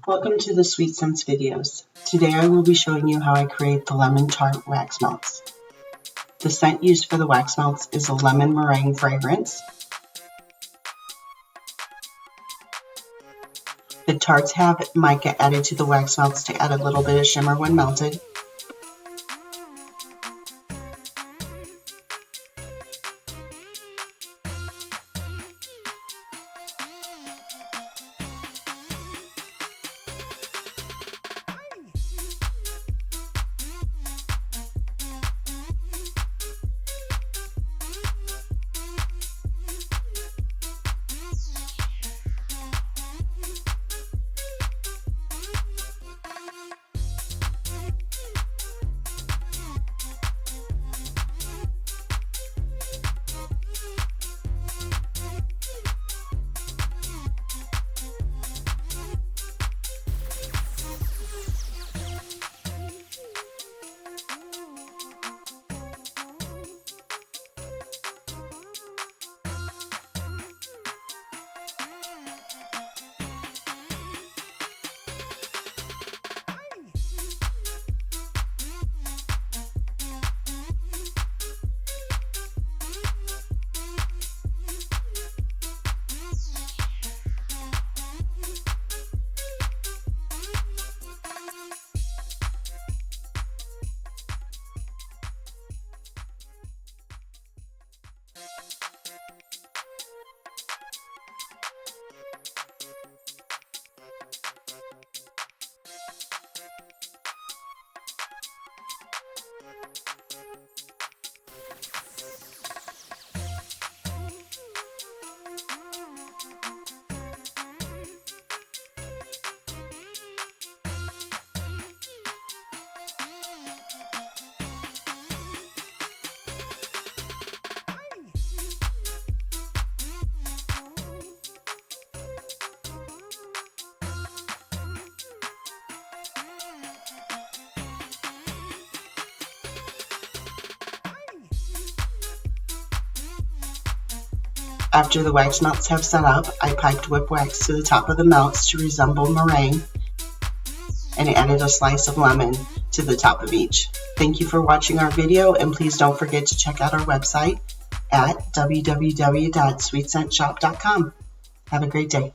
Welcome to the Sweet Scents videos. Today I will be showing you how I create the lemon tart wax melts. The scent used for the wax melts is a lemon meringue fragrance. The tarts have mica added to the wax melts to add a little bit of shimmer when melted. After the wax melts have set up, I piped whip wax to the top of the melts to resemble meringue and added a slice of lemon to the top of each. Thank you for watching our video, and please don't forget to check out our website at www.sweetscentshop.com. Have a great day.